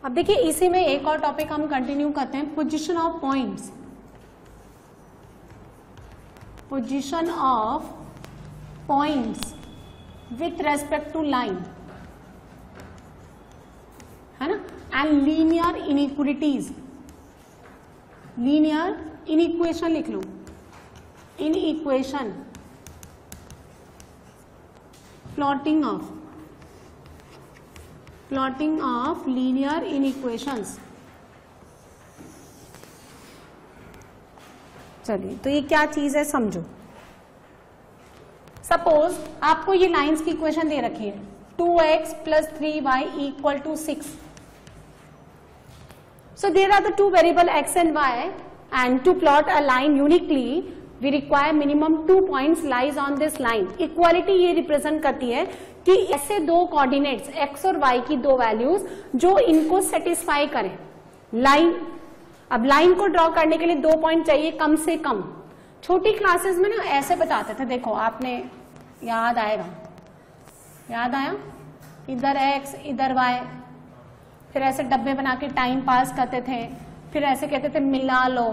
अब देखिए इसी में एक और टॉपिक हम कंटिन्यू करते हैं, position of points, position of points with respect to line, है ना, and linear inequalities, linear inequation लिख लो, inequation, plotting of linear inequations. चलिए तो ये क्या चीज है समझो। सपोज आपको ये लाइंस की इक्वेशन दे रखी है 2x + 3y = 6. So there are the two variable x and y, and to plot a line uniquely we require minimum 2 points lies on this line. Equality ये रिप्रेजेंट करती है कि ऐसे दो कोऑर्डिनेट्स x और y की दो वैल्यूज जो इनको सेटिस्फाई करें लाइन। अब लाइन को ड्रॉ करने के लिए 2 पॉइंट चाहिए कम से कम। छोटी क्लासेस में ना ऐसे बताते थे, देखो आपने याद आएगा, याद आया, इधर x इधर y, फिर ऐसे डब्बे बना के टाइम पास करते थे, फिर ऐसे कहते थे मिला लो।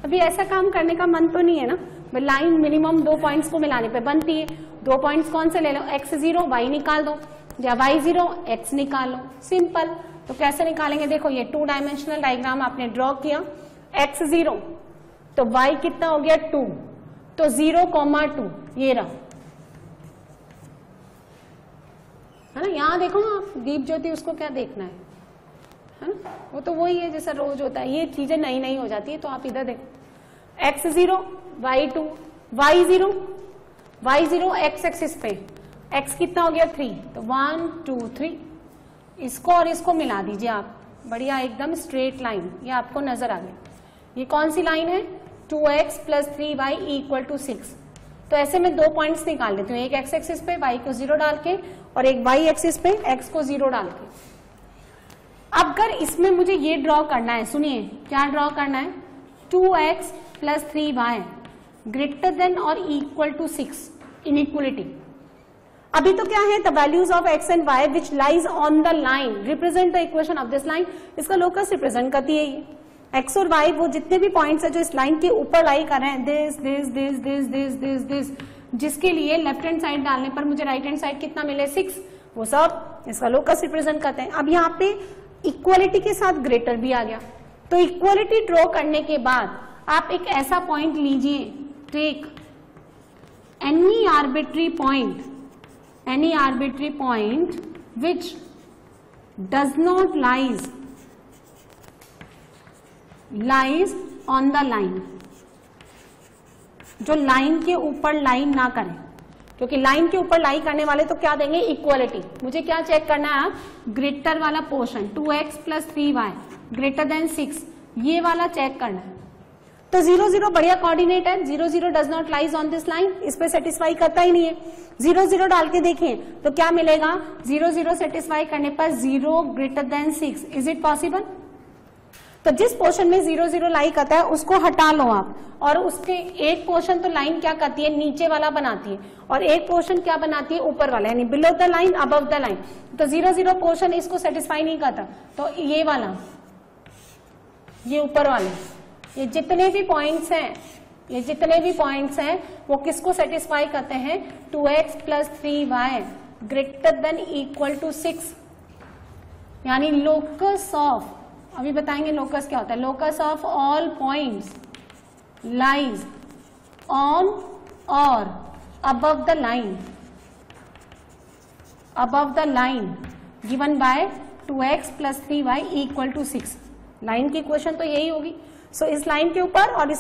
अभी ऐसा काम करने का मन तो नहीं है ना, लाइन मिनिमम 2 पॉइंट्स को मिलाने पे बनती है। 2 पॉइंट्स कौन से ले लो, x0 y निकाल दो या y0 x निकाल लो, सिंपल। तो कैसे निकालेंगे, देखो ये 2 डायमेंशनल डायग्राम आपने ड्रॉ किया, x0 तो y कितना हो गया 2, तो 0,2 ये रहा, है ना। यहां देखो ना आप, दीप ज्योति उसको क्या देखना है ना, वो तो वही है जैसा रोज होता है, ये चीजें नई नई हो जाती है। तो आप इधर देखो x0 y2 y0 x axis पे x कितना हो गया 3, तो 1 2 3, इसको और इसको मिला दीजिए आप, बढ़िया एकदम स्ट्रेट लाइन ये आपको नजर आ गई। ये कौन सी लाइन है, 2x + 3y = 6। तो ऐसे में 2 पॉइंट्स निकाल लेती हूँ, एक x एक्सिस पे y को 0 डाल के और एक y एक्सिस पे x को 0 डाल के। अब अगर इसमें मुझे ये ड्रॉ करना है, सुनिए क्या ड्रॉ करना है, 2x + 3y > 6 इनइक्वालिटी। अभी तो क्या है, the values of x and y which lies on the line represent the equation of this line. इसका लोकस रिप्रेजेंट करती है ये x और y, वो जितने भी पॉइंट्स है जो इस लाइन के ऊपर लाई कर रहे हैं, this this this this this this this, जिसके लिए लेफ्ट हैंड साइड डालने पर मुझे राइट हैंड साइड कितना मिले 6, वो सब इसका लोकस रिप्रेजेंट करते हैं। अब यहाँ पे इक्वालिटी के साथ ग्रेटर भी आ गया, तो इक्वालिटी ड्रॉ करने के बाद आप एक ऐसा पॉइंट लीजिए, take any arbitrary point which does not lies on the line, जो लाइन के ऊपर लाइन ना करें, क्योंकि लाइन के ऊपर लाई करने वाले तो क्या देंगे, इक्वालिटी। मुझे क्या चेक करना है, ग्रेटर वाला पोर्शन 2x + 3y > 6, ये वाला चेक करना है। तो 0,0 बढ़िया कोऑर्डिनेट है, 0,0 does not lies on this line, इस पे सेटिस्फाई करता ही नहीं है। 0,0 डाल के देखें तो क्या मिलेगा, 0,0 सेटिस्फाई करने पर 0 > 6, इज इट पॉसिबल। तो जिस पोर्शन में 0,0 लाई करता है उसको हटा लो आप, और उसके एक पोर्शन तो लाइन क्या करती है, नीचे वाला बनाती है, और एक पोर्शन क्या बनाती है, ऊपर वाला, यानी below the line above the line. तो 0,0 पोर्शन इसको सेटिस्फाई नहीं करता, तो ये वाला, ये ऊपर वाले, ये जितने भी पॉइंट्स हैं वो किसको सेटिस्फाई करते हैं, 2x + 3y > 6, यानी लोकस ऑफ, अभी बताएंगे लोकस क्या होता है, locus of all points lies on or above the line given by 2x + 3y = 6। Line की इक्वेशन तो यही होगी। सो इस लाइन के ऊपर और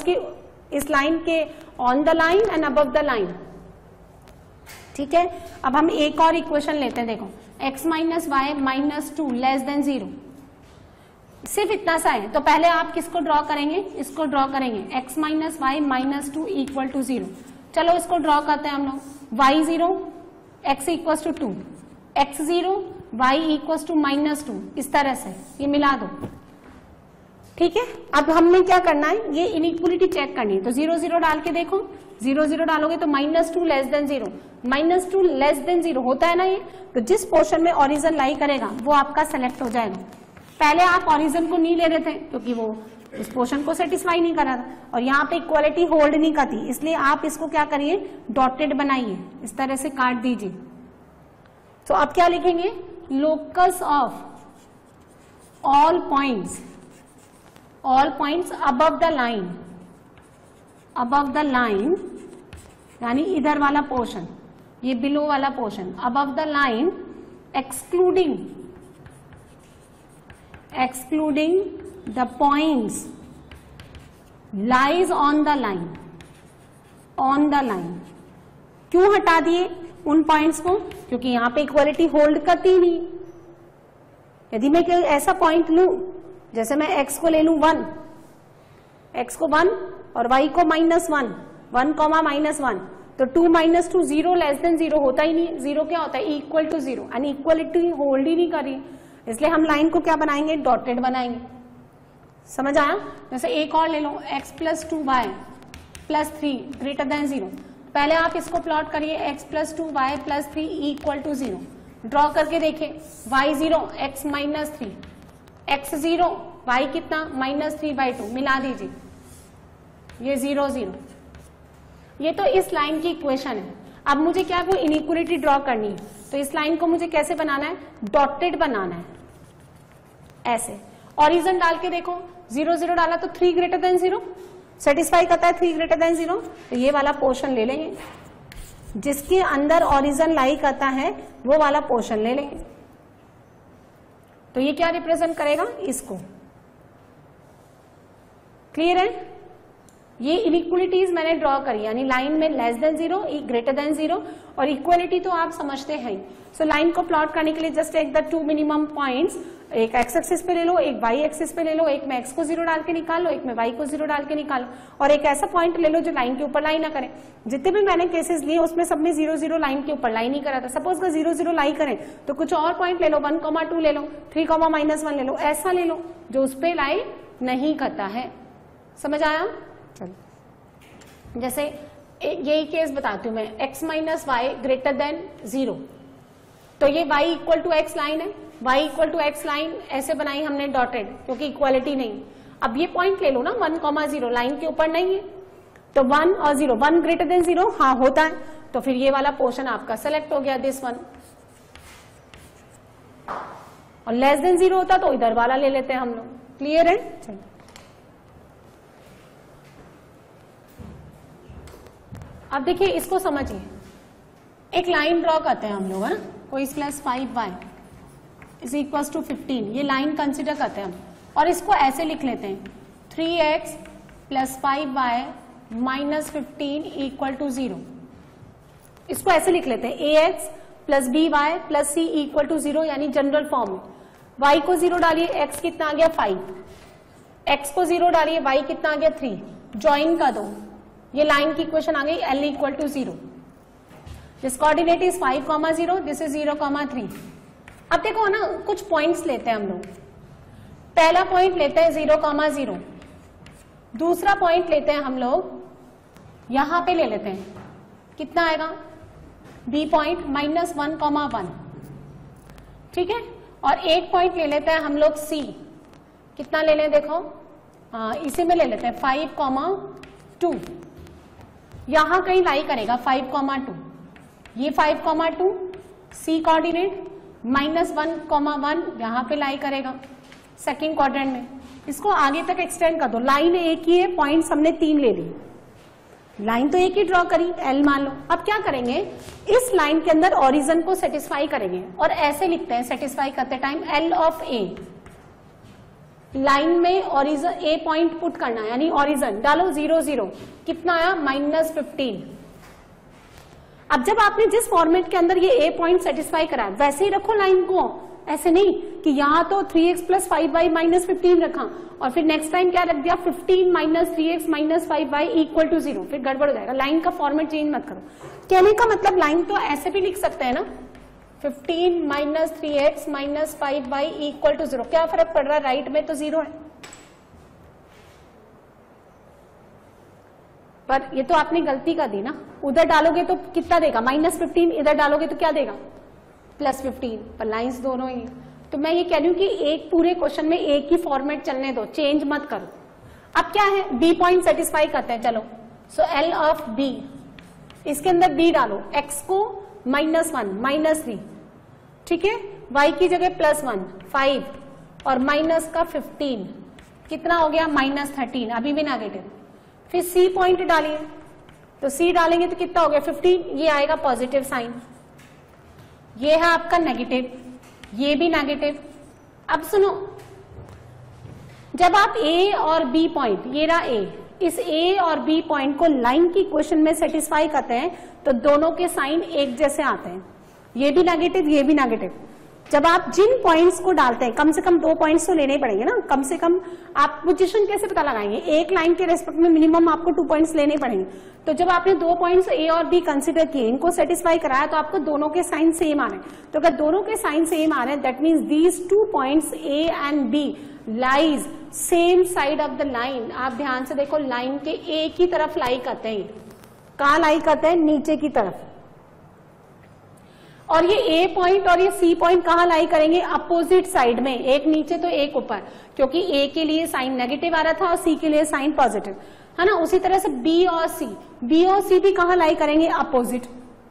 इस लाइन के on the line and above the line, ठीक है। अब हम एक और इक्वेशन लेते हैं, देखो x - y - 2 < 0, सिर्फ इतना सा है। तो पहले आप किसको ड्रॉ करेंगे, इसको ड्रॉ करेंगे, x - y - 2 = 0। चलो इसको ड्रॉ करते हैं हम लोग, y0 x = 2, x0 y = -2, इस तरह से ये मिला दो, ठीक है। अब हमने क्या करना है, ये इनइक्वालिटी चेक करनी है। तो 0,0 डाल के देखो, 0,0 डालोगे तो -2 < 0, -2 < 0 होता है ना ये। तो जिस पोर्शन में ओरिजिन लाई करेगा वो आपका सेलेक्ट हो जाएगा। पहले आप ऑरिजिन को नहीं ले रहे थे क्योंकि वो उस पोर्शन को सेटिस्फाई नहीं कर रहा था, और यहाँ पे इक्वालिटी होल्ड नहीं करती, इसलिए आप इसको क्या करिए, डॉटेड बनाइए, इस तरह से काट दीजिए। तो आप क्या लिखेंगे, locus of all points above the line, यानी इधर वाला पोर्शन, ये बिलो वाला portion, above the line excluding the points lies on the line. क्यों हटा दिए उन पॉइंट्स को, क्योंकि यहां पे इक्वालिटी होल्ड करती नहीं। यदि मैं कोई ऐसा पॉइंट लूं, जैसे मैं x को ले लूं 1, x को 1 और y को -1, 1, -1, तो 2 - 2 0 < 0 होता ही नहीं। 0 क्या होता है, इक्वल टू 0, यानी इक्वलिटी होल्ड ही नहीं कर रही, इसलिए हम लाइन को क्या बनाएंगे, डॉटेड बनाएंगे। समझ आया? जैसे एक और ले लो, x + 2y + 3 > 0। पहले आप इसको प्लॉट करिए, x + 2y + 3 = 0। ड्रॉ करके देखिए, y 0 x -3, x 0 y कितना -3/2, मिला दीजिए, ये 0 0। ये तो इस लाइन की इक्वेशन है। अब मुझे क्या वो इनइक्वालिटी ड्रॉ करनी है, तो इस लाइन को मुझे कैसे बनाना है, डॉटेड बनाना है, ऐसे। ऑरिजिन डाल के देखो, 0 0 डाला तो 3 > 0 सेटिस्फाई करता है, 3 > 0। तो ये वाला पोर्शन ले लेंगे, जिसके अंदर ऑरिजिन लाई करता है वो वाला पोर्शन ले लेंगे। तो ये क्या रिप्रेजेंट करेगा, इसको। क्लियर है? ये इनइक्वालिटीज मैंने ड्रॉ करी, यानी लाइन में < 0, > 0, और इक्वालिटी तो आप समझते हैं। सो लाइन को प्लॉट करने के लिए just take the 2 minimum points, एक x एक्सिस पे ले लो, एक y एक्सिस पे ले लो, एक में x को 0 डाल के निकालो, एक में y को 0 डाल के निकालो, और एक ऐसा पॉइंट ले लो जो लाइन के ऊपर लाई ना करे। जितने भी मैंने केसेस लिए उसमें सब में 0 0 लाइन के ऊपर लाई नहीं करा था। सपोज का 0 0 लाई करें तो कुछ और पॉइंट ले लो, 1, 2 ले लो, 3, -1 ले लो, ऐसा ले लो जो उस पर लाई नहीं करता है। समझ आया? चलो, जैसे यही केस बताती हूँ मैं, x - y > 0, तो ये y = x लाइन है, y = x लाइन ऐसे बनाई हमने डॉटेड, क्योंकि इक्वालिटी नहीं। अब ये पॉइंट ले लो ना, 1, 0 लाइन के ऊपर नहीं है, तो 1 और 0, 1 > 0 हाँ होता है, तो फिर ये वाला पोर्शन आपका सेलेक्ट हो गया, दिस वन। और < 0 होता तो इधर वाला ले लेते हैं हम लोग। क्लियर है? चलिए, अब देखिए इसको समझिए। एक लाइन ड्रॉ करते हैं हम लोग, है ना, कोई +5y = 15, ये लाइन कंसिडर करते हैं हम, और इसको ऐसे लिख लेते हैं, 3x + 5y - 15 = 0। इसको ऐसे लिख लेते हैं, ax + by + c = 0, यानी जनरल फॉर्म में। y को 0 डालिए, x कितना आ गया 5, x को 0 डालिए, y कितना आ गया 3, ज्वाइन कर दो, ये लाइन की इक्वेशन आ गई, l = 0। This coordinate is 5, 0, this is 0, 3। अब देखो ना, कुछ पॉइंट्स लेते हैं हम लोग। पहला पॉइंट लेते हैं 0, 0, दूसरा पॉइंट लेते हैं हम लोग, यहां पे ले लेते हैं, कितना आएगा, b पॉइंट -1, 1, ठीक है। और एक पॉइंट ले लेते हैं हम लोग c, कितना ले लें, देखो इसी में ले लेते हैं 5, 2, यहां कहीं लाई करेगा 5, 2, ये 5, 2, c कोऑर्डिनेट -1, 1 यहां पे लाई करेगा सेकंड क्वाड्रेंट में। इसको आगे तक एक्सटेंड कर दो, लाइन एक ही है, पॉइंट्स हमने 3 ले ली, लाइन तो एक ही ड्रॉ करी, एल मान लो। अब क्या करेंगे, इस लाइन के अंदर ओरिजिन को सेटिस्फाई करेंगे, और ऐसे लिखते हैं सेटिस्फाई करते time, L of A। Line में ओरिजिन A पॉइंट पुट करना है, यानी ओरिजिन डालो 0, 0, कितना आया -15। अब जब आपने जिस फॉर्मेट के अंदर ये A पॉइंट सेटिस्फाई करा वैसे ही रखो लाइन को, ऐसे नहीं कि यहां तो 3x + 5y - 15 रखा और फिर नेक्स्ट टाइम क्या रख दिया 15 - 3x - 5y = 0, फिर गड़बड़ हो जाएगा। लाइन का फॉर्मेट चेंज मत करो। कहने का मतलब लाइन तो ऐसे भी लिख सकते हैं ना, 15 - 3x - 5y = 0। क्या फर्क पड़ रहा है, राइट में तो 0 है, पर ये तो आपने गलती कर दी ना, उधर डालोगे तो कितना देगा -15, इधर डालोगे तो क्या देगा +15, पर लाइंस दोनों ही। तो मैं ये कह रही हूँ कि एक पूरे क्वेश्चन में एक ही फॉर्मेट चलने दो, चेंज मत करो। अब क्या है, बी पॉइंट सेटिस्फाई करते हैं, चलो। सो एल ऑफ बी, इसके अंदर बी डालो, एक्स को -1 -3, ठीक है, y की जगह +1 5 और माइनस का 15, कितना हो गया -13, अभी भी नेगेटिव। फिर सी पॉइंट डालिए, तो सी डालेंगे तो कितना हो गया 15, ये आएगा पॉजिटिव साइन, ये है आपका नेगेटिव, ये भी नेगेटिव। अब सुनो, जब आप ए और बी पॉइंट, ये रहा ए, इस ए और बी पॉइंट को लाइन की इक्वेशन में सेटिस्फाई करते हैं तो दोनों के साइन एक जैसे आते हैं, ये भी नेगेटिव ये भी नेगेटिव। जब आप जिन पॉइंट्स को डालते हैं, कम से कम 2 पॉइंट्स तो लेने ही पड़ेंगे ना, कम से कम आप पोजीशन कैसे पता लगाएंगे, एक लाइन के रेस्पेक्ट में मिनिमम आपको 2 पॉइंट्स लेने ही पड़ेंगे। तो जब आपने 2 पॉइंट्स ए और बी कंसिडर किए, इनको सेटिस्फाई कराया, तो आपको दोनों के साइन सेम आ रहे हैं। तो अगर दोनों के साइन सेम आ रहे हैं, that means these 2 points A and B lies same side of the line. आप ध्यान से देखो, लाइन के एक ही तरफ लाई करते हैं, कहाँ लाई करते हैं, नीचे की तरफ। और ये ए पॉइंट और ये सी पॉइंट कहाँ लाई करेंगे, अपोजिट साइड में, एक नीचे तो एक ऊपर, क्योंकि ए के लिए साइन नेगेटिव आ रहा था और सी के लिए साइन पॉजिटिव, है ना। उसी तरह से बी और सी भी कहाँ लाई करेंगे, अपोजिट,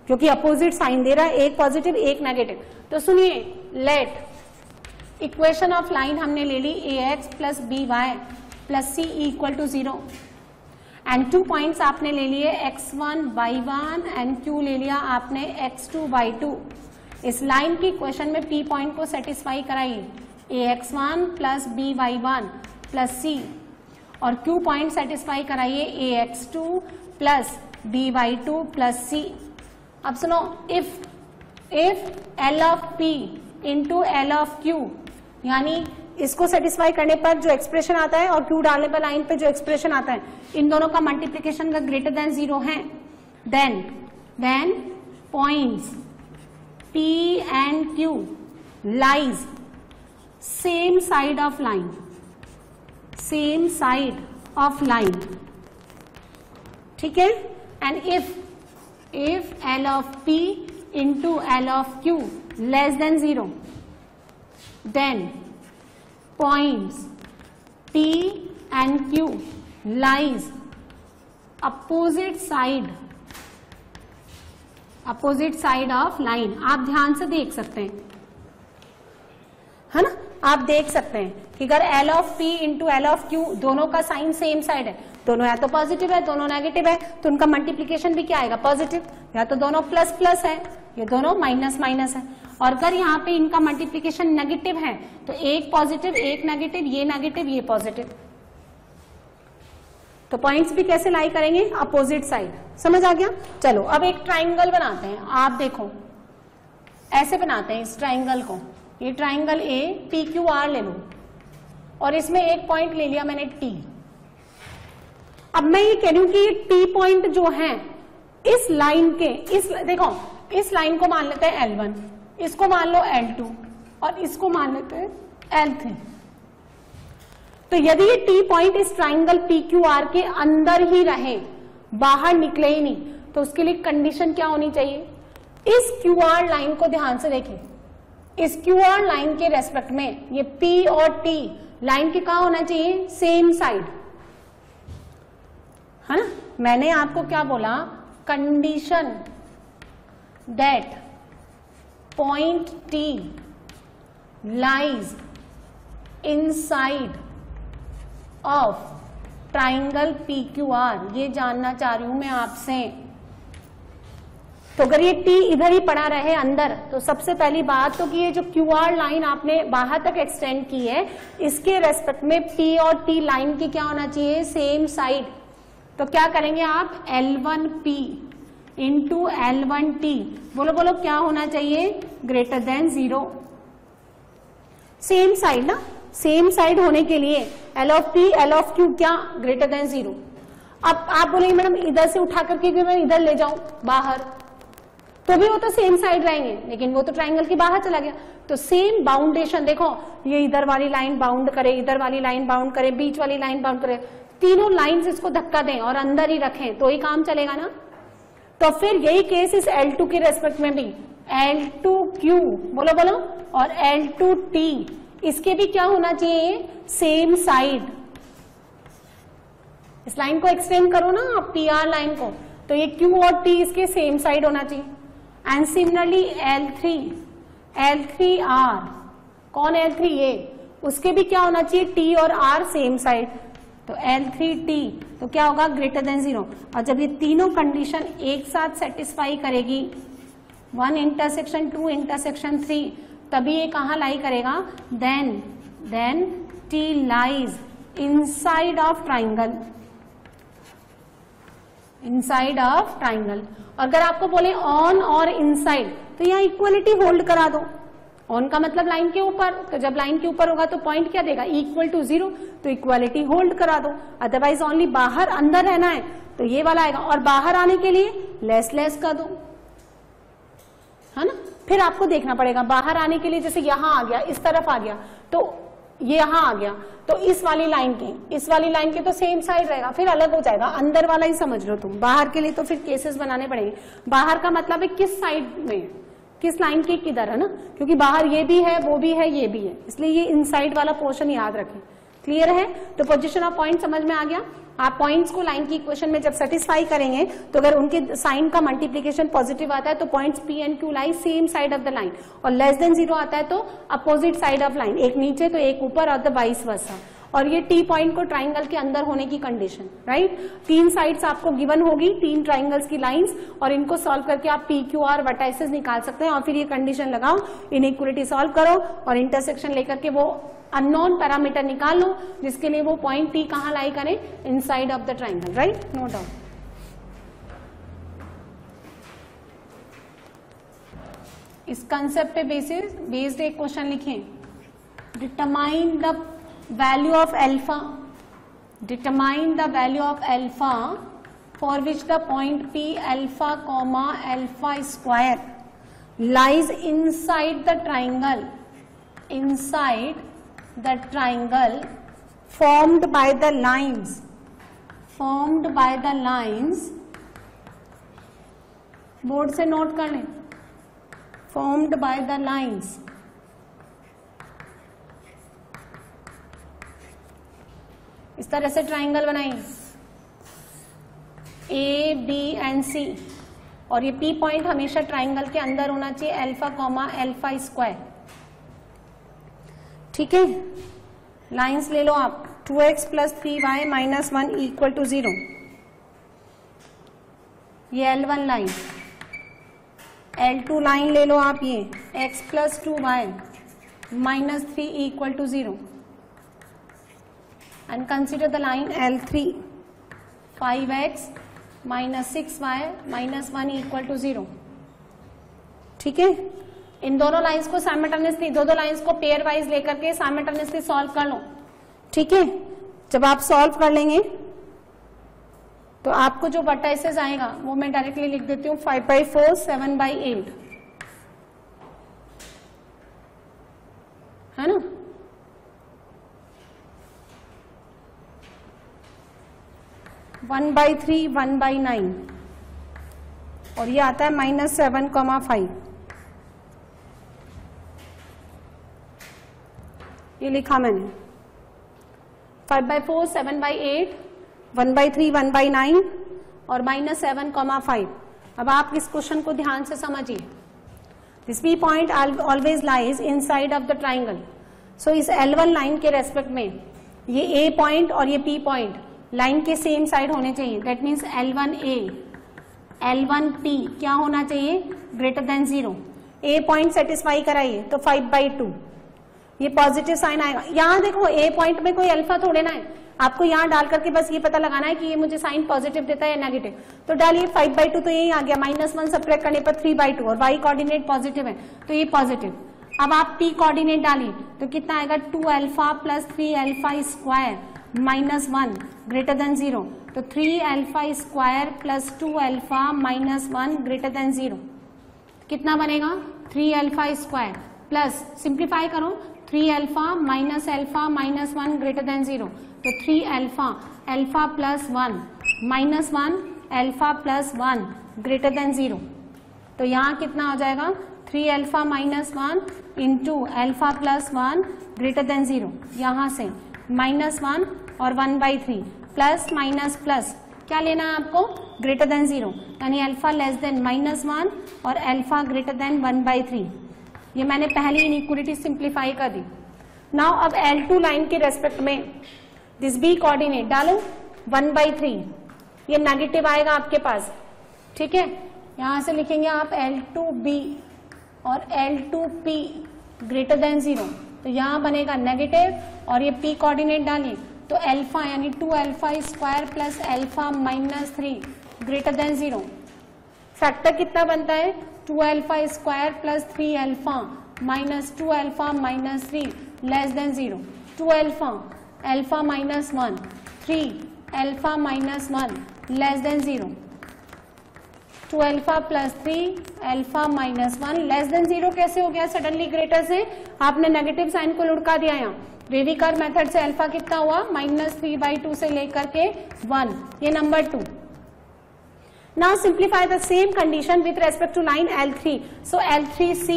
क्योंकि अपोजिट साइन दे रहा है, एक पॉजिटिव एक नेगेटिव। तो सुनिए, लेट इक्वेशन ऑफ लाइन हमने ले ली ax plus B Y plus C equal to 0 and 2 points आपने ले लिए x1 y1 एंड q ले लिया आपने x2 y2। इस लाइन की इक्वेशन में p पॉइंट को सेटिस्फाई कराइए, ax1 प्लस बी वाई1 प्लस सी, और q पॉइंट सेटिस्फाई कराइए ax2 प्लस बी वाई2 प्लस सी। अब सुनो, if l of p into L of q, यानी इसको सेटिस्फाई करने पर जो एक्सप्रेशन आता है और Q डालने पर लाइन पे जो एक्सप्रेशन आता है, इन दोनों का मल्टीप्लीकेशन का ग्रेटर देन 0 है, then points P and Q lies same side of line, same side of line, ठीक है। And if L of P into L of Q less than 0, then points P and Q lies opposite side of line। आप ध्यान से देख सकते हैं, है ना, आप देख सकते हैं कि अगर L of P into L of Q दोनों का साइन सेम साइड है, दोनों या तो पॉजिटिव है दोनों नेगेटिव है, तो उनका मल्टीप्लीकेशन भी क्या आएगा, पॉजिटिव, या तो दोनों प्लस प्लस है, ये दोनों माइनस माइनस है। और अगर यहाँ पे इनका मल्टीप्लीकेशन नेगेटिव है तो एक पॉजिटिव एक नेगेटिव, ये पॉजिटिव, तो पॉइंट्स भी कैसे लाई करेंगे, अपोजिट साइड। समझ आ गया। चलो अब एक ट्राइंगल बनाते हैं, आप देखो ऐसे बनाते हैं इस ट्राइंगल को, ये triangle A P Q R ले लो और इसमें एक पॉइंट ले लिया मैंने टी। अब मैं ये कह रही हूं कि ये टी पॉइंट जो है इस लाइन के, देखो इस लाइन को मान लेते हैं L1, इसको मान लो L2 और इसको मान लेते हैं L3। तो यदि ये टी पॉइंट इस ट्राइंगल PQR के अंदर ही रहे, बाहर निकले ही नहीं, तो उसके लिए कंडीशन क्या होनी चाहिए, इस QR लाइन को ध्यान से देखिए, इस QR लाइन के रेस्पेक्ट में ये P और T लाइन के कहां होना चाहिए, सेम साइड, है ना। मैंने आपको क्या बोला, condition that point T lies inside of triangle PQR, ये जानना चाह रही हूं मैं आपसे। तो अगर ये T इधर ही पड़ा रहे अंदर, तो सबसे पहली बात तो कि ये जो QR लाइन आपने बाहर तक एक्सटेंड की है, इसके रेस्पेक्ट में P और T लाइन की क्या होना चाहिए, सेम साइड। तो क्या करेंगे आप, L1P इंटू L1T, बोलो बोलो क्या होना चाहिए, ग्रेटर देन 0। सेम साइड ना, सेम साइड होने के लिए L of P L of Q क्या, ग्रेटर देन 0। अब आप बोलेंगे मैडम इधर से उठा करके मैं इधर ले जाऊं बाहर, तो भी वो तो सेम साइड रहेंगे, लेकिन वो तो ट्राइंगल के बाहर चला गया। तो सेम बाउंडेशन, देखो ये इधर वाली लाइन बाउंड करे, इधर वाली लाइन बाउंड करे, बीच वाली लाइन बाउंड करे, तीनों लाइंस इसको धक्का दें और अंदर ही रखें तो ही काम चलेगा ना। तो फिर यही केस इस L2 के रेस्पेक्ट में भी, L2Q बोलो बोलो, और L2T, इसके भी क्या होना चाहिए, सेम साइड। इस लाइन को एक्सटेंड करो ना आप, PR लाइन को, तो ये Q और T इसके सेम साइड होना चाहिए। एंड सिमिलरली L3R, कौन L3, ये, उसके भी क्या होना चाहिए, T और R सेम साइड, तो L3T, तो क्या होगा, ग्रेटर देन 0। और जब ये तीनों कंडीशन एक साथ सेटिस्फाई करेगी, 1 इंटरसेक्शन 2 इंटरसेक्शन 3, तभी ये कहाँ लाई करेगा, then T lies inside of triangle, inside of triangle. अगर आपको बोले ऑन और इनसाइड, तो यहाँ इक्वलिटी होल्ड करा दो। ऑन का मतलब लाइन के ऊपर, तो जब लाइन के ऊपर होगा तो पॉइंट क्या देगा, इक्वल टू 0, तो इक्वालिटी होल्ड करा दो। अदरवाइज ओनली बाहर अंदर रहना है तो ये वाला आएगा, और बाहर आने के लिए लेस कर दो, है ना। फिर आपको देखना पड़ेगा बाहर आने के लिए, जैसे यहां आ गया, इस तरफ आ गया, तो ये यहां आ गया, तो इस वाली लाइन के तो सेम साइड रहेगा, फिर अलग हो जाएगा। अंदर वाला ही समझ लो तुम, बाहर के लिए तो फिर केसेस बनाने पड़ेंगे। बाहर का मतलब है किस साइड में, किस लाइन के किधर, है ना, क्योंकि बाहर ये भी है, वो भी है, ये भी है, इसलिए ये इनसाइड वाला पोर्शन याद रखें। क्लियर है, तो पोजीशन ऑफ पॉइंट समझ में आ गया। आप पॉइंट्स को लाइन की इक्वेशन में जब सेटिस्फाई करेंगे, तो अगर उनके साइन का मल्टीप्लीकेशन पॉजिटिव आता है तो points P and Q lie same side of the line, और लेस देन 0 आता है तो अपोजिट साइड ऑफ लाइन, एक नीचे तो एक ऊपर, और द वाइस वर्सा। और ये T पॉइंट को ट्राइंगल के अंदर होने की कंडीशन, राइट। 3 साइड्स आपको गिवन होगी, 3 ट्राइंगल्स की लाइंस, और इनको सॉल्व करके आप PQR वर्टाइसेस निकाल सकते हैं, और फिर ये कंडीशन लगाओ, इनइक्वालिटी सॉल्व करो, और इंटरसेक्शन लेकर के वो अननोन पैरामीटर निकाल लो, जिसके लिए वो पॉइंट T कहाँ लाई करें, inside of the triangle, right, no doubt. इस कंसेप्ट पे बेस्ड एक क्वेश्चन लिखें, determine the value of alpha, determine the value of alpha for which the point P alpha comma alpha square lies inside the triangle formed by the lines, board से note कर लें, formed by the lines इस तरह से triangle बनाएंगे A, B and C, और ये P point हमेशा ट्राइंगल के अंदर होना चाहिए, अल्फा कॉमा अल्फा स्क्वायर, ठीक है। लाइंस ले लो आप, 2x plus 3y minus 1 equal to 0, ये L1 लाइन। L2 लाइन ले लो आप, ये x plus 2y minus 3 equal to 0, and consider the line L3, 5x minus 6y minus 1 equal to 0, ठीक है। इन दोनों लाइंस को साइमल्टेनियसली, दो लाइंस को पेयर वाइज लेकर के साइमल्टेनियसली सॉल्व कर लो, ठीक है। जब आप सॉल्व कर लेंगे तो आपको जो वर्टाइसेस आएगा वो मैं डायरेक्टली लिख देती हूँ, 5/4 7/8, है ना। 1/3 1/9, और ये आता है -7,5, ये लिखा मैंने, 5/4 7/8 1/3 1/9 और -7,5। अब आप इस क्वेश्चन को ध्यान से समझिए, this P point always lies inside of the triangle. So इस L1 लाइन के रेस्पेक्ट में ये A पॉइंट और ये P पॉइंट लाइन के सेम साइड होने चाहिए, दैट मीन्स L1A L1P क्या होना चाहिए, greater than 0। A point satisfy कराइए तो 5/2, ये पॉजिटिव साइन आएगा। यहाँ देखो A पॉइंट में कोई अल्फा थोड़े ना है, आपको यहाँ डाल करके बस ये पता लगाना है कि ये मुझे साइन पॉजिटिव देता है या नेगेटिव, तो डालिए 5/2, तो यही आ गया, -1 सब्ट्रैक्ट करने पर 3/2, और y कोऑर्डिनेट पॉजिटिव है तो ये पॉजिटिव। अब आप P कोऑर्डिनेट डालिए तो कितना आएगा, 2 alpha plus 3 alpha square -1 greater than 0, तो 3 alpha square plus 2 alpha -1 greater than 0, कितना बनेगा, 3 अल्फा स्क्वायर प्लस, सिंप्लीफाई करो, 3 alpha minus alpha -1 greater than 0, तो 3 alpha plus 1 -1 alpha plus 1 greater than 0, तो यहाँ कितना हो जाएगा, 3 alpha minus 1 into alpha plus 1 greater than 0, यहाँ से -1 और 1/3 प्लस माइनस प्लस क्या लेना है आपको, ग्रेटर देन 0, यानी अल्फा लेस देन -1 और अल्फा ग्रेटर देन 1/3। ये मैंने पहले इनइक्वालिटी सिंप्लीफाई कर दी। नाउ अब L2 लाइन के रेस्पेक्ट में दिस बी कोऑर्डिनेट डालो 1/3, ये नेगेटिव आएगा आपके पास, ठीक है। यहां से लिखेंगे आप L2B और L2P ग्रेटर देन 0, तो यहां बनेगा नेगेटिव और ये P कोऑर्डिनेट डालिए तो अल्फा यानी 2 alpha square plus alpha minus 3 greater than 0। Factor कितना बनता है, 2 alpha square plus 3 alpha minus 2 alpha minus 3 less than 0। 2 alpha alpha minus 1 3 alpha minus 1 less than 0। 2 alpha plus 3 alpha minus 1 less than 0 कैसे हो गया suddenly greater से, आपने negative sign को लुढ़का दिया यहाँ। रेविकर मेथड से अल्फा कितना हुआ, -3/2 से लेकर के 1, ये number 2। Now simplify the same condition with respect to line L3, so L3C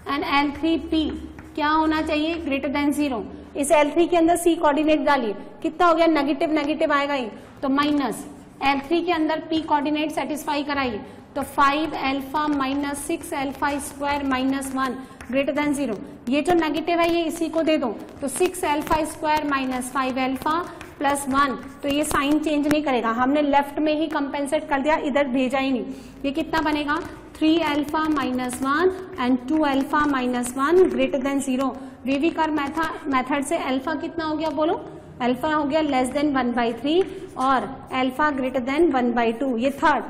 and L3P क्या होना चाहिए, ग्रेटर देन 0। इस L3 के अंदर C कोऑर्डिनेट डालिए, कितना हो गया, नेगेटिव नेगेटिव आएगा ये तो माइनस, L3 के अंदर P कोऑर्डिनेट सेटिस्फाई कराइए तो 5 alpha minus 6 alpha square minus 1 greater than 0। ये जो नेगेटिव है ये इसी को दे दो तो 6 alpha square minus 5 alpha plus 1, तो ये साइन चेंज नहीं करेगा, हमने लेफ्ट में ही कंपेंसेट कर दिया, इधर भेजा ही नहीं। ये कितना बनेगा, 3 alpha minus 1 and 2 alpha minus 1 greater than 0। रेविकर मेथड से अल्फा कितना हो गया बोलो, अल्फा हो गया लेस देन 1/3 और अल्फा ग्रेटर देन 1/2। ये थर्ड,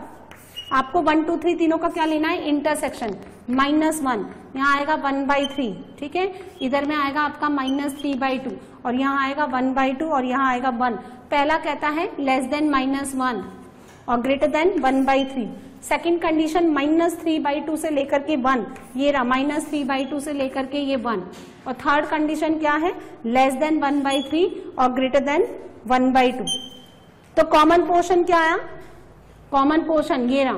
आपको 1 2 3 तीनों का क्या लेना है, इंटरसेक्शन -1, यहाँ आएगा 1/3, ठीक है। इधर में आएगा आपका -3/2 और यहाँ आएगा 1/2 और यहाँ आएगा 1। पहला कहता है लेस देन -1 और ग्रेटर देन 1/3। सेकंड कंडीशन -3/2 से लेकर के 1, ये रहा -3/2 से लेकर के ये 1। और थर्ड कंडीशन क्या है, लेस देन 1/3 और ग्रेटर देन 1/2। तो कॉमन पोर्शन क्या आया, कॉमन पोर्शन ये रहा,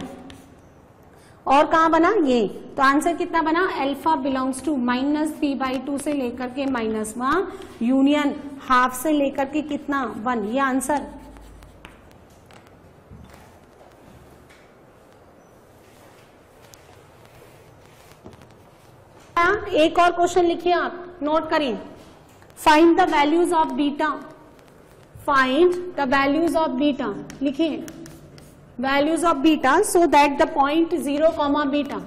और कहाँ बना ये, तो आंसर कितना बना, अल्फा बिलोंग्स टू -3/2 से लेकर के -1 यूनियन हाफ से लेकर के कितना 1, ये आंसर। एक और क्वेश्चन लिखिए आप, नोट करिए, find the values of beta, find the values of beta, लिखिए values of beta so that the point 0 comma beta,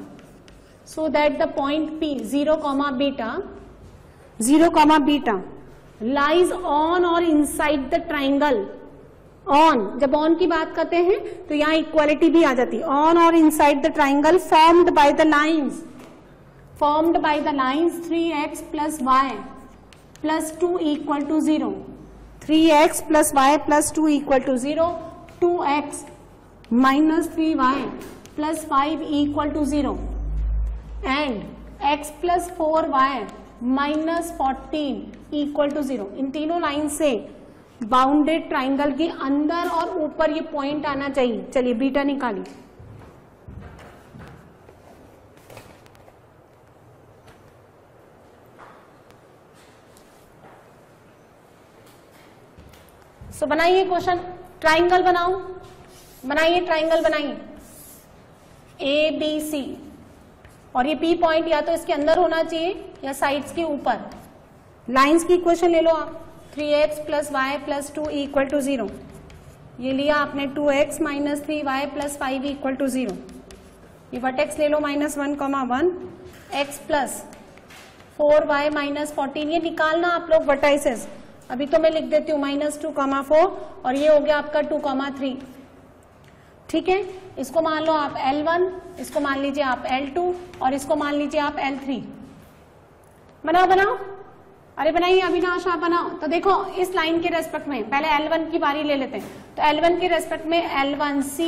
so that the point P 0 comma beta lies on or inside the triangle, on, जब on की बात करते हैं तो यहाँ equality भी आ जाती है, on or inside the triangle formed by the lines 3x plus y plus 2 equal to 0, 3x plus y plus 2 equal to 0, 2x minus 3y plus 5 equal to 0 and x plus 4y minus 14 equal to 0। इन तीनों line से bounded triangle के अंदर और ऊपर ये point आना चाहिए। चलिए बीटा निकालिए, सो बनाइए क्वेश्चन, ट्राइंगल बनाओ, बनाइए ट्राइंगल बनाइए ABC, और ये P पॉइंट या तो इसके अंदर होना चाहिए या साइड्स के ऊपर। लाइंस की इक्वेशन ले लो आप, 3x plus y plus 2 equal to 0, ये लिया आपने 2x minus 3y plus 5 equal to 0। ये वर्टेक्स ले लो -1, x plus 4y minus 14, ये निकालना आप लोग वर्टाइसेस, अभी तो मैं लिख देती हूँ -2, 4 और ये हो गया आपका 2, 3, ठीक है। इसको मान लो आप L1, इसको मान लीजिए आप L2 और इसको मान लीजिए आप L3। बनाओ बनाओ, अरे बनाइए अविनाश, आप बनाओ। तो देखो इस लाइन के रेस्पेक्ट में पहले L1 की बारी ले लेते हैं, तो L1 के रेस्पेक्ट में L1C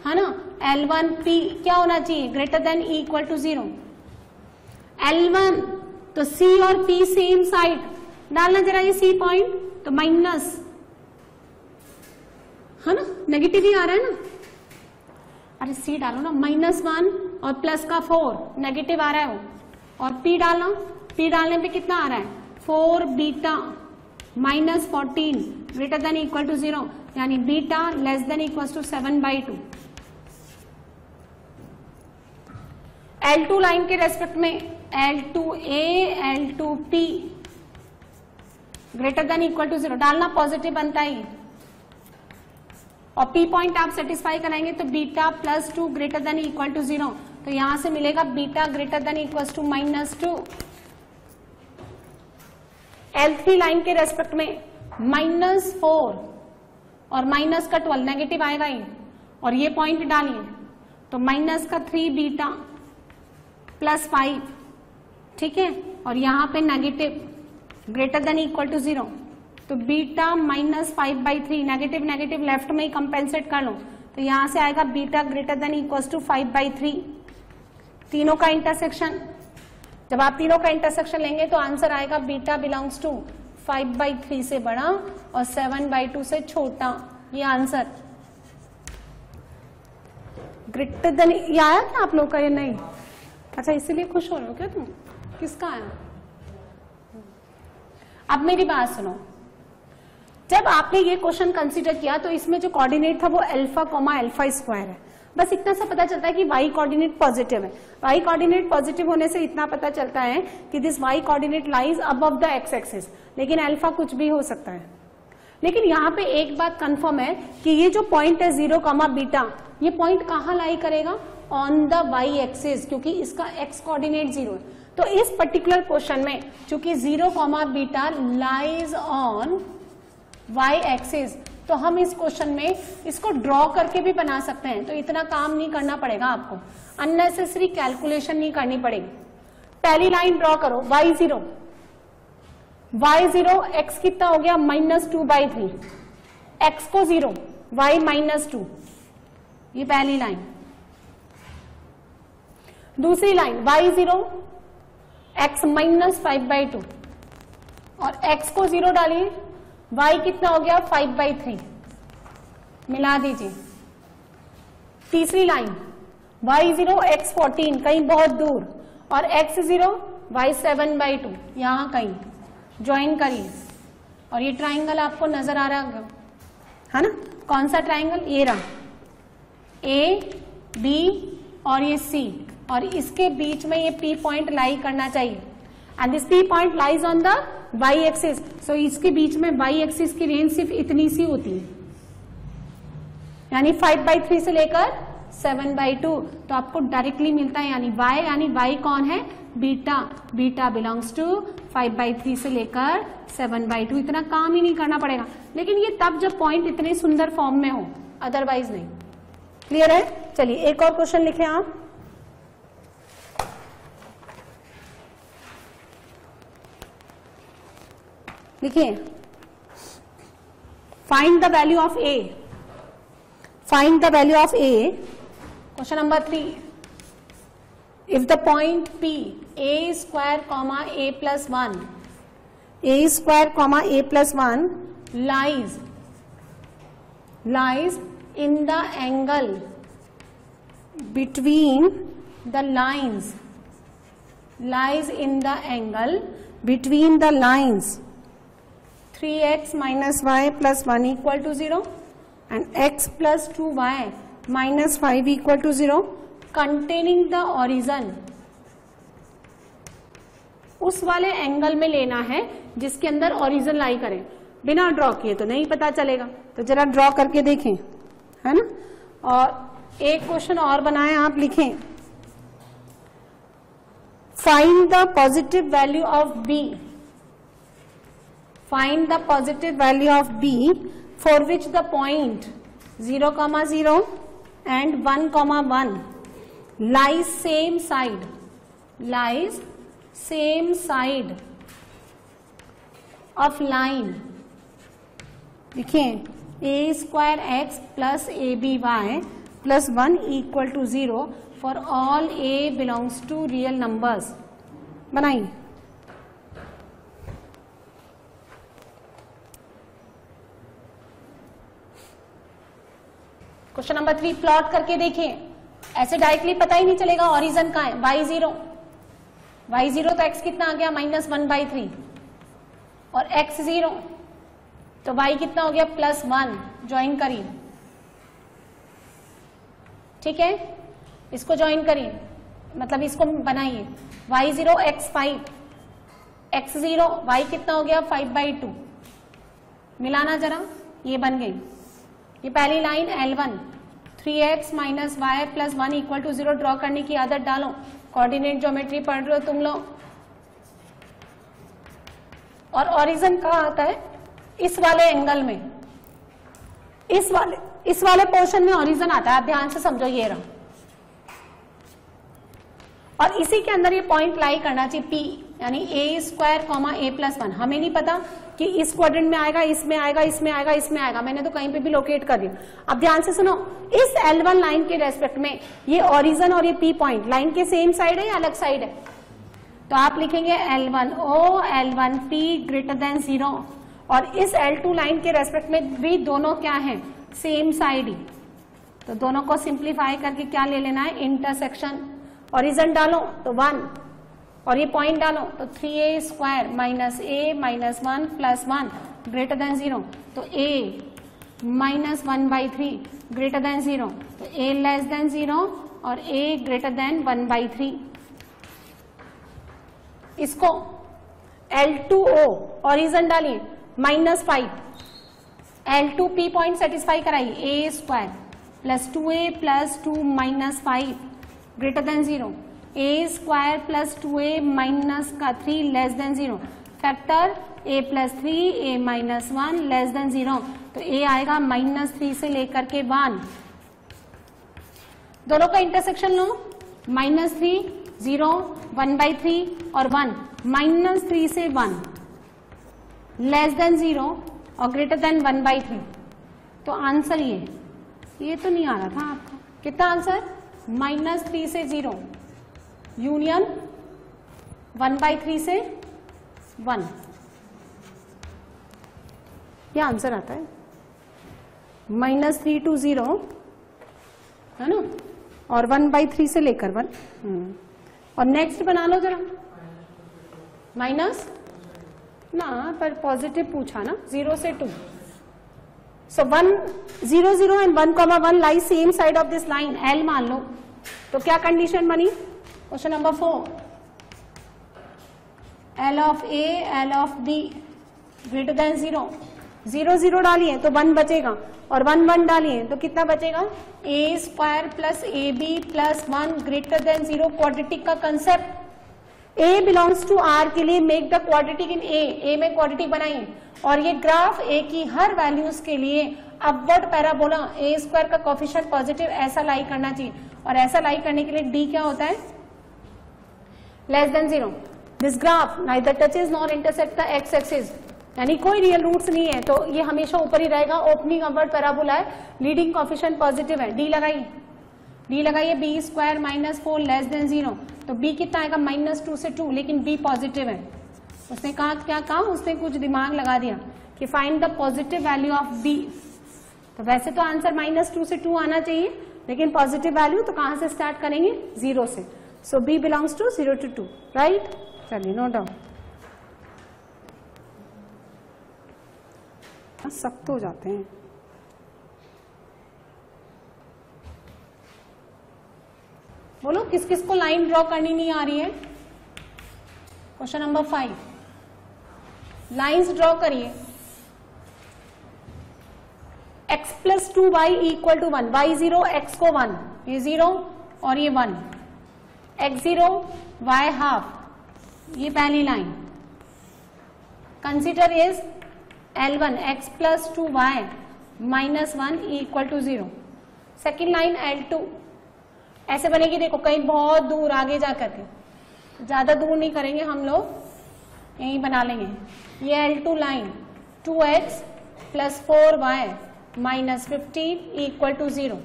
है ना, L1P क्या होना चाहिए, greater than equal to 0। L1 तो C और P सेम साइड, डालना जरा ये C पॉइंट, तो माइनस है ना, नेगेटिव ही आ रहा है ना। अरे सी डालो ना, -1 और प्लस का 4, नेगेटिव आ रहा है वो, और पी डालना, पी डालने पे कितना आ रहा है 4 beta -14 greater than equal to 0, यानी beta less than equal to 7/2। L2 line के रेस्पेक्ट में L2A L2P greater than equal to 0 डालना, पॉजिटिव बनता ही, और P पॉइंट आप सेटिस्फाई कराएंगे तो beta +2 greater than equal to 0, तो यहां से मिलेगा beta greater than equal to -2। L3 line के रेस्पेक्ट में -4 और -12 नेगेटिव आएगा ही, और ये पॉइंट डालिए तो -3 बीटा +5, ठीक है, और यहां पे negative greater than equal to 0, तो बीटा -5/3, नेगेटिव नेगेटिव लेफ्ट में ही कंपेंसेट कर लो, तो यहां से आएगा beta greater than equal to 5/3। तीनों का इंटरसेक्शन, जब आप तीनों का इंटरसेक्शन लेंगे तो आंसर आएगा बीटा बिलोंग्स टू 5/3 से बड़ा और 7/2 से छोटा, ये आंसर ग्रेटर देन। ये आया क्या आप लोग का? ये नहीं, अच्छा इसीलिए खुश हो रहे हो क्या तुम? किसका आया? अब मेरी बात सुनो, जब आपने ये क्वेश्चन कंसीडर किया तो इसमें जो कोऑर्डिनेट था वो अल्फा, अल्फा स्क्वायर है, बस इतना सा पता चलता है कि y कोऑर्डिनेट पॉजिटिव है। y कोऑर्डिनेट पॉजिटिव होने से इतना पता चलता है कि this y coordinate lies above the x axis, लेकिन अल्फा कुछ भी हो सकता है। लेकिन यहाँ पे एक बात कंफर्म है कि ये जो पॉइंट है 0, बीटा, ये पॉइंट कहाँ लाई करेगा? ऑन द y एक्सिस, क्योंकि इसका x कोऑर्डिनेट 0 है। तो इस पर्टिकुलर क्वेश्चन में चूंकि 0, beta lies on y axis, तो हम इस क्वेश्चन में इसको ड्रॉ करके भी बना सकते हैं, तो इतना काम नहीं करना पड़ेगा आपको, अननेसेसरी कैलकुलेशन नहीं करनी पड़ेगी। पहली लाइन ड्रॉ करो, y0, x कितना हो गया -2/3, x को 0, y -2, ये पहली लाइन। दूसरी लाइन y0, x -5/2, और x को 0 डालिए, y कितना हो गया 5/3, मिला दीजिए। तीसरी लाइन y0, x 14 कहीं बहुत दूर, और x0, y 7/2 यहां कहीं, ज्वाइन करिए, और ये ट्राइंगल आपको नजर आ रहा है ना? कौन सा ट्राइंगल? ये रहा, A, B और ये C, और इसके बीच में ये P पॉइंट लाई करना चाहिए, and this P point lies on the y axis, so इसके बीच में y एक्सिस की रेंज सिर्फ इतनी सी होती है, यानी 5/3 से लेकर 7/2, तो आपको डायरेक्टली मिलता है, यानी y कौन है? बीटा, बीटा बिलोंग्स टू 5/3 से लेकर 7/2, इतना काम ही नहीं करना पड़ेगा। लेकिन ये तब जब पॉइंट इतने सुंदर फॉर्म में हो, अदरवाइज नहीं। क्लियर है? चलिए एक और क्वेश्चन लिखें आप। लिखिए, find the value of a, find the value of a, question number 3। If the point P, a square, a plus 1, a square, a plus 1 lies in the angle between the lines, lies in the angle between the lines 3x minus y plus 1 equal to 0 and x plus 2y minus 5 equal to 0, containing the origin, उस वाले angle में लेना है जिसके अंदर origin लाई करें। बिना draw किए तो नहीं पता चलेगा, तो जरा ड्रॉ करके देखें, है ना? और एक क्वेश्चन और बनाए आप, लिखें, find the positive value of b, find the positive value of b for which the point 0, 0 and 1, 1 lies same side, lies same side of line। देखिए, a square x plus ab y plus 1 equal to 0 for all a belongs to real numbers। बनाइए। Question number 3 plot करके देखें। ऐसे directly पता ही नहीं चलेगा origin कहाँ है, y0 तो x कितना आ गया -1/3 और x0 तो y कितना हो गया +1, ज्वाइन करिए, ठीक है, इसको ज्वाइन करिए, मतलब इसको बनाइए, y0 x5 x0 y कितना हो गया 5/2, मिलाना जरा, ये बन गई, ये पहली line L1 3x - y + 1 = 0 draw करने की आदत डालो, कोऑर्डिनेट ज्योमेट्री पढ़ रहे हो तुम लोग। और ओरिजिन कहाँ आता है, इस वाले एंगल में, इस वाले पोर्शन में ओरिजिन आता है, आप ध्यान से समझो, ये रहा, और इसी के अंदर ये पॉइंट लाई करना चाहिए P, यानी a² a + 1। हमें नहीं पता कि इस क्वाड्रेंट में आएगा, इसमें आएगा, इसमें आएगा, इसमें आएगा, मैंने तो कहीं पे भी लोकेट कर दिया। अब ध्यान से सुनो, इस L1 लाइन के रेस्पेक्ट में ये ओरिजिन और ये P पॉइंट लाइन के सेम साइड है या अलग साइड है, तो आप लिखेंगे L1O L1P > 0, और इस L2 लाइन के रेस्पेक्ट में भी दोनों क्या है, सेम साइड ही, तो दोनों को सिंप्लीफाई करके क्या ले लेना है, इंटरसेक्शन, ओरिजिन डालो तो 1 और ये पॉइंट डालो तो 3a² - a - 1 + 1 > 0, तो a -1/3 > 0, तो a < 0 और a > 1/3। इसको L2O ओरिजिन डालिए -5, L2P पॉइंट सेटिस्फाई कराइए, a² + 2a + 2 - 5 > 0, a² + 2a - 3 < 0, factor a + 3 a - 1 < 0, तो a आएगा -3 से लेकर के 1, दोनों का इंटरसेक्शन लो, -3 0 1/3 और 1, -3 से 1 < 0 और > 1/3, तो आंसर ये तो नहीं आ रहा था आपका, कितना आंसर, -3 से 0 यूनियन 1/3 से 1, ये आंसर आता है, -3 to 0 है ना, और 1/3 से लेकर 1, और नेक्स्ट बना लो जरा, माइनस ना, पर पॉजिटिव पूछा ना, 0 से 2, सो 1 0 0 and 1, 1 lie same side of this line, L मान लो, तो क्या कंडीशन बनी, question number 4, L of A L of B > 0, 0 0 डालिए तो 1 बचेगा, और 1 1 डालिए तो कितना बचेगा, a² + ab + 1 > 0, क्वाड्रेटिक का concept, A belongs to R के लिए make the quadratic in A में क्वाड्रेटिक बनाइए, और ये ग्राफ A की हर वैल्यूज के लिए अपवर्ड पैराबोला a² का कोफिशिएंट पॉजिटिव ऐसा लाई करना चाहिए, और ऐसा लाई करने के लिए D क्या होता है, < 0, this graph neither touches nor intersect the x axis, यानी कोई रियल रूट्स नहीं है, तो ये हमेशा ऊपर ही रहेगा, ओपनिंग अपवर्ड पैराबोला है, लीडिंग कोफिशिएंट पॉजिटिव है, D लगाइए b² - 4 < 0, तो b कितना आएगा, -2 से 2, लेकिन b पॉजिटिव है, उसने कहा क्या कहा, उसने कुछ दिमाग लगा दिया कि find the positive value of b, तो वैसे तो आंसर -2 से 2 आना चाहिए, लेकिन पॉजिटिव वैल्यू तो कहां से स्टार्ट करेंगे, 0 से, so b belongs to 0 to 2, right, चलिए नोट डाउन, सख्त हो जाते हैं, बोलो किस किस को लाइन ड्रॉ करनी नहीं आ रही है, क्वेश्चन नंबर 5, लाइंस ड्रॉ करिए, x + 2y = 1, y0 x को 1, ये 0 और ये 1, x0 y½ ये पहली line, consider is L1 x + 2y - 1 = 0, second line L2 ऐसे बनेगी, देखो कहीं बहुत दूर आगे जाकर के, ज्यादा दूर नहीं करेंगे हम लोग, यहीं बना लेंगे, ये L2 लाइन 2x + 4y - 15 = 0,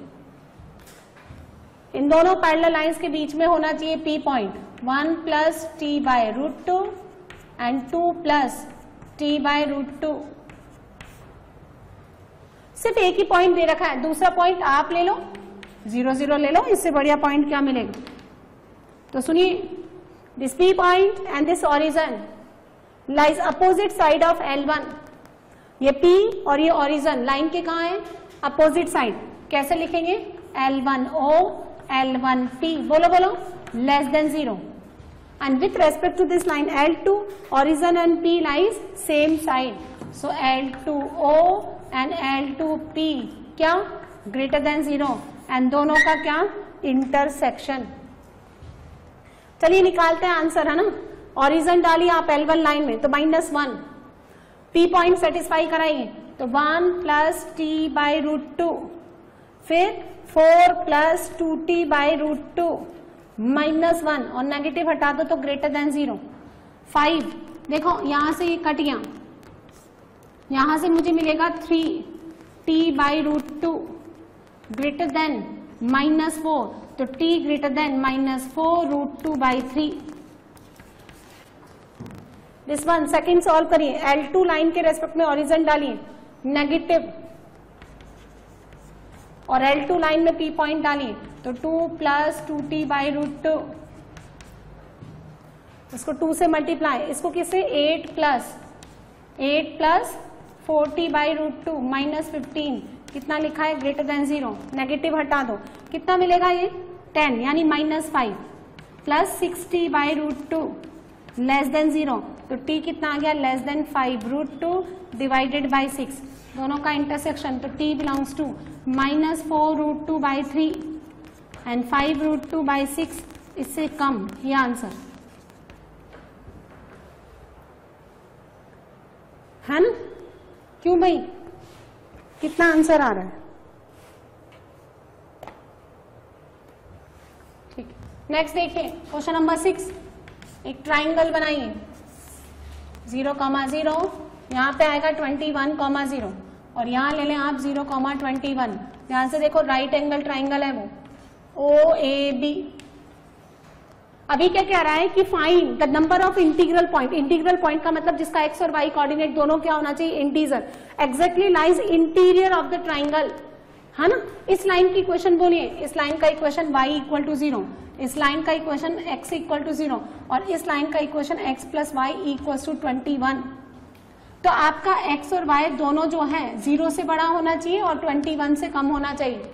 इन दोनों पैरेलल लाइंस के बीच में होना चाहिए P point, 1 + t/√2 and 2 + t/√2, सिर्फ एक ही पॉइंट दे रखा है, दूसरा पॉइंट आप ले लो, 0 0 ले लो, इससे बढ़िया पॉइंट क्या मिलेगा। तो सुनिए, this P point and this origin lies opposite side of L1। ये P और ये ओरिजन लाइन के कहाँ है, अपोजिट साइड। कैसे लिखेंगे, L1O L1P, बोलो बोलो, less than 0। And with respect to this line L2, origin and P lies same side. So L2O and L2P क्या, greater than 0, and दोनों का क्या, intersection। चलिए निकालते हैं आंसर, है ना। origin डालिए आप L1 लाइन में तो -1, P पॉइंट सेटिस्फाई कराइए तो 1 प्लस टी बाई √2, फिर 4 प्लस 2t बाई √2 -1, और नेगेटिव हटा दो तो ग्रेटर देन 0। 5, देखो यहां से ये कट गया, यहां से मुझे मिलेगा 3t बाई √2 ग्रेटर देन -4, तो t greater than -4 √2 by 3। This one second solve करिए, L2 लाइन के रेस्पेक्ट में ओरिजिन डालिए नेगेटिव, और L2 लाइन में P पॉइंट डालिए तो 2 प्लस 2t बाई √2, इसको 2 से मल्टीप्लाई, इसको किससे, 8 प्लस 4t बाई √2 -15, कितना लिखा है, ग्रेटर देन 0, नेगेटिव हटा दो, कितना मिलेगा ये 10, यानी -5 plus 6t by √2 less than 0, तो t कितना आ गया, लेस देन 5 √2 डिवाइडेड बाई 6, दोनों का इंटरसेक्शन, तो t belongs to -4 √2 by 3 and 5 √2 by 6, इससे कम, ये आंसर है ना। क्यों भाई, कितना आंसर आ रहा है, ठीक है। नेक्स्ट देखिए क्वेश्चन नंबर 6, एक ट्राइंगल बनाइए 0,0, यहाँ पे आएगा 21,0, और यहाँ ले लें आप 0,21, ध्यान से देखो राइट एंगल ट्राइंगल है वो OAB। अभी क्या कह रहा है कि find the number of integral point, integral point का मतलब जिसका x और y कोऑर्डिनेट दोनों क्या होना चाहिए, integer, exactly lies interior of the triangle, है ना। इस लाइन की इक्वेशन बोलिए, इस लाइन का इक्वेशन y इक्वल टू 0, इस लाइन का इक्वेशन x इक्वल टू 0, और इस लाइन का equation x plus Y equal to 21। तो आपका x और y दोनों जो है 0 से बड़ा होना चाहिए और 21 से कम होना चाहिए।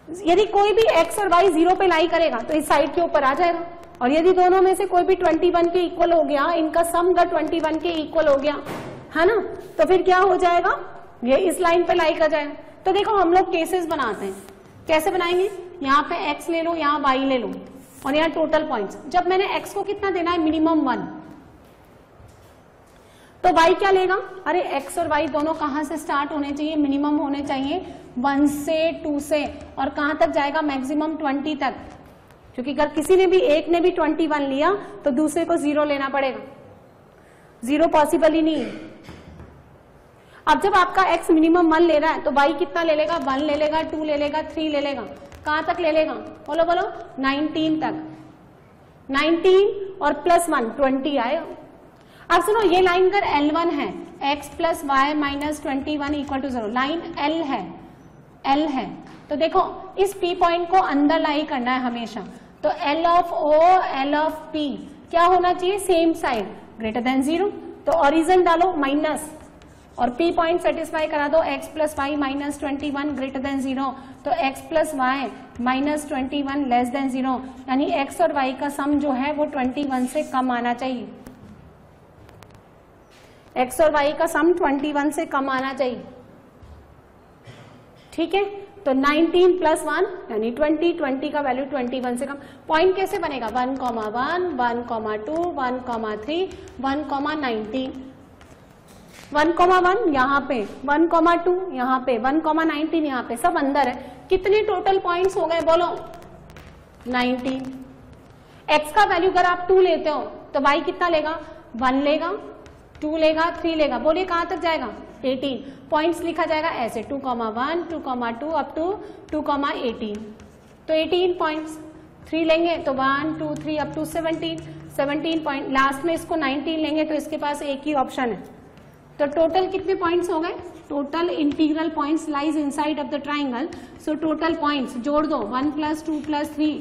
यदि कोई भी x और y 0 पे लाई करेगा तो इस साइड के ऊपर आ जाएगा, और यदि दोनों में से कोई भी 21 के इक्वल हो गया, इनका सम का 21 के इक्वल हो गया, है ना, तो फिर क्या हो जाएगा, ये इस लाइन पे लाई कर जाएगा। तो देखो हम लोग केसेस बनाते हैं, कैसे बनाएंगे, यहाँ पे x ले लो, यहाँ y ले लो, और यहाँ टोटल पॉइंट्स। जब मैंने x को कितना देना है, मिनिमम 1, तो y क्या लेगा, अरे x और y दोनों कहां से स्टार्ट होने चाहिए, मिनिमम होने चाहिए 1 से 2 से, और कहां तक जाएगा, मैक्सिमम 20 तक, क्योंकि अगर किसी ने भी, एक ने भी 21 लिया तो दूसरे को 0 लेना पड़ेगा, 0 पॉसिबल ही नहीं है। अब जब आपका x मिनिमम 1 ले रहा है तो y कितना ले लेगा, 1 ले लेगा, 2 ले लेगा, 3 ले लेगा, कहां तक ले लेगा, बोलो बोलो, 19 तक, 19 और प्लस 1 20 आएगा। अब सुनो, ये लाइन अगर L1 है, x plus Y minus 21 equal to 0, line L है, तो देखो इस P पॉइंट को अंदर लाई करना है हमेशा, तो L of O L of P क्या होना चाहिए, सेम साइड, ग्रेटर देन 0, तो ओरिजिन डालो माइनस, और P पॉइंट सेटिस्फाई करा दो, x plus Y minus 21 greater than 0, तो x plus Y minus 21 less than 0, यानी x और y का सम जो है वो 21 से कम आना चाहिए, x और y का सम 21 से कम आना चाहिए, ठीक है। तो 19 प्लस 1 यानी 20 का वैल्यू 21 से कम। पॉइंट कैसे बनेगा, 1,1, 1,2, 1,3, 1,19, 1,1 यहाँ पे, 1,2 यहाँ पे, 1,19 यहाँ पे, सब अंदर है। कितने टोटल पॉइंट्स हो गए बोलो, 19। x का वैल्यू अगर आप 2 लेते हो तो y कितना लेगा, 1 लेगा, 2 लेगा, 3 लेगा, बोलिए कहां तक जाएगा, 18। पॉइंट्स लिखा जाएगा ऐसे 2,1, 2,2 अप टू 2,18, तो 18 पॉइंट्स। 3 लेंगे तो 1, 2, 3 अप टू 17 पॉइंट, लास्ट में इसको 19 लेंगे तो इसके पास एक ही ऑप्शन है, तो टोटल कितने पॉइंट्स हो गए? Total integral points lies inside of the triangle. So total points जोड़ दो 1 + 2 + 3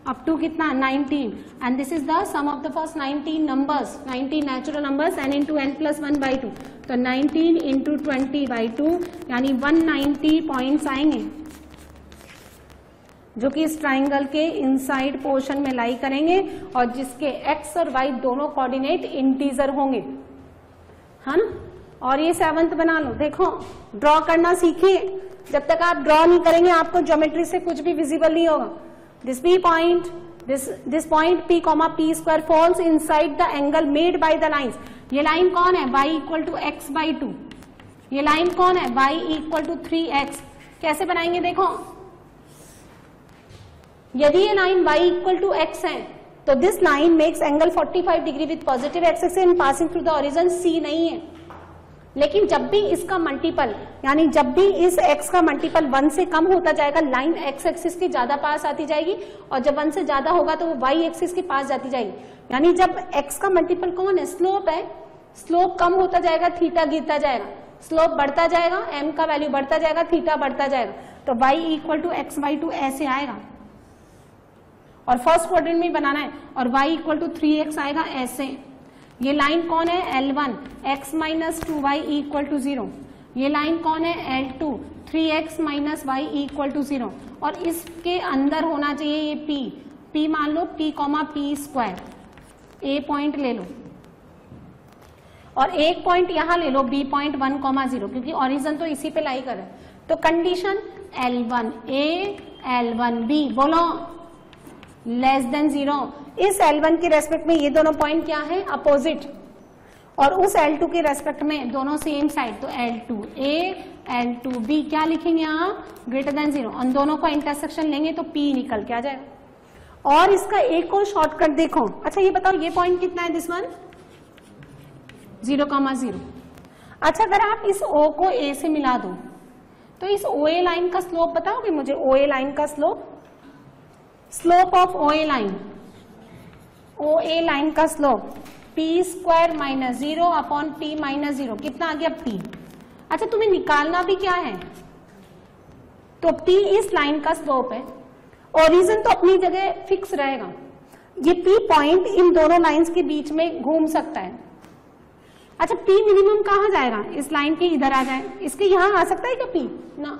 अप टू कितना 19. And this is the sum of the first 19 numbers, 19 natural numbers n into n + 1/2. तो 19 इंटू 20/2 यानी 190 पॉइंट्स आएंगे जो कि इस ट्राइंगल के इनसाइड पोर्शन में लाई करेंगे और जिसके x और y दोनों कोऑर्डिनेट इंटीजर होंगे, है ना. और ये 7th बना लो. देखो ड्रॉ करना सीखिए. जब तक आप ड्रॉ नहीं करेंगे आपको ज्योमेट्री से कुछ भी विजिबल नहीं होगा. This P point, this point P, P² falls inside the angle made by the lines. ये लाइन कौन है? y = x/2. ये लाइन कौन है? y = 3x. कैसे बनाएंगे? देखो यदि ये लाइन y = x है तो this line makes angle 45 degree with positive x axis in passing through the origin C नहीं है. लेकिन जब भी इसका मल्टीपल, यानी जब भी इस x का मल्टीपल 1 से कम होता जाएगा लाइन x एक्सिस के ज्यादा पास आती जाएगी और जब 1 से ज्यादा होगा तो वो y एक्सिस के पास जाती जाएगी. यानी जब x का मल्टीपल कौन है? स्लोप है. स्लोप कम होता जाएगा, थीटा गिरता जाएगा. स्लोप बढ़ता जाएगा, m का वैल्यू बढ़ता जाएगा, थीटा बढ़ता जाएगा. तो y = x/2 ऐसे आएगा और फर्स्ट क्वाड्रेंट में बनाना है. और y = 3x आएगा ऐसे. ये लाइन कौन है? L1 x - 2y = 0. ये लाइन कौन है? L2 3x - y = 0. और इसके अंदर होना चाहिए ये P मान लो P, P². A पॉइंट ले लो और एक पॉइंट यहां ले लो B पॉइंट 1, 0 क्योंकि ओरिजिन तो इसी पे लाई कर है. तो कंडीशन L1A L1B बोलो <0. इस L1 के रेस्पेक्ट में ये दोनों पॉइंट क्या है? अपोजिट. और उस L2 के रेस्पेक्ट में दोनों सेम साइड. तो L2A L2B क्या लिखेंगे यहाँ? <0. उन दोनों को इंटरसेक्शन लेंगे तो P निकल के आ जाएगा. और इसका एक और शॉर्टकट देखो. अच्छा ये बताओ ये पॉइंट कितना है? This one 0, 0. अच्छा अगर आप इस O को A से मिला दो तो इस OA लाइन का स्लोप बताओगे मुझे? OA लाइन का स्लोप ऑफ OA लाइन का स्लोप P² - 0 अपॉन P - 0 कितना आ गया? P. अच्छा तुम्हें निकालना भी क्या है? तो P इस लाइन का स्लोप है. ओरिजिन तो अपनी जगह फिक्स रहेगा. ये P पॉइंट इन दोनों लाइंस के बीच में घूम सकता है. अच्छा P मिनिमम कहाँ जाएगा? इस लाइन के इधर आ जाए. इसके यहां आ सकता है क्या P? ना.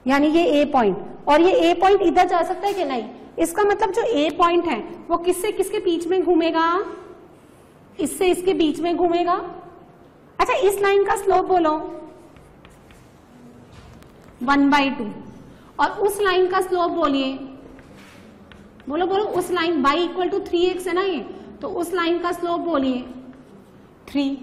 यानी ये A पॉइंट और ये A पॉइंट इधर जा सकता है कि नहीं? इसका मतलब जो A पॉइंट है वो किससे किसके बीच में घूमेगा? इससे इसके बीच में घूमेगा. अच्छा इस लाइन का स्लोप बोलो 1/2 और उस लाइन का स्लोप बोलिए, बोलो उस लाइन y = 3x है ना ये, तो उस लाइन का स्लोप बोलिए 3.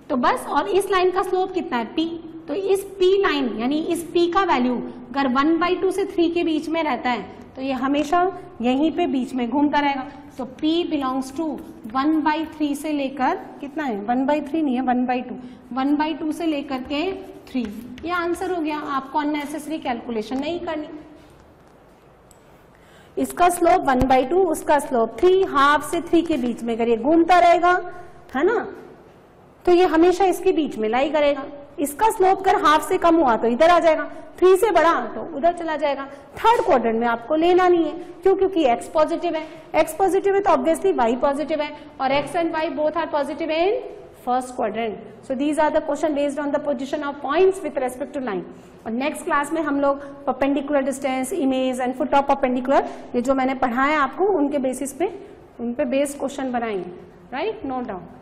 तो बस. और इस लाइन का स्लोप कितना है? P. तो इस P लाइन यानी इस P का वैल्यू अगर 1/2 से 3 के बीच में रहता है तो ये हमेशा यहीं पे बीच में घूमता रहेगा. तो P बिलोंग्स टू 1/3 से लेकर कितना है? 1/3 नहीं है 1/2. 1/2 से लेकर के 3. ये आंसर हो गया. आपको अननेसेसरी कैलकुलेशन नहीं करनी. इसका स्लोप 1/2, उसका स्लोप 3. हाफ से 3 के बीच में अगर ये घूमता रहेगा है ना तो ये हमेशा इसके बीच में लाई करेगा. इसका स्लोप अगर हाफ से कम हुआ तो इधर आ जाएगा, 3 से बड़ा तो उधर चला जाएगा. थर्ड क्वाड्रेंट में आपको लेना नहीं है. क्यों? क्योंकि x पॉजिटिव है. x पॉजिटिव है तो ऑब्वियसली y पॉजिटिव है और x and y both are positive in first quadrant. So these are the question based on the position of points with respect to line. और next class में हम लोग perpendicular distance, image and foot of perpendicular, ये जो मैंने पढ़ाया आपको उनके बेसिस पे, उन पे बेस्ड क्वेश्चन बनाएंगे. राइट? No doubt.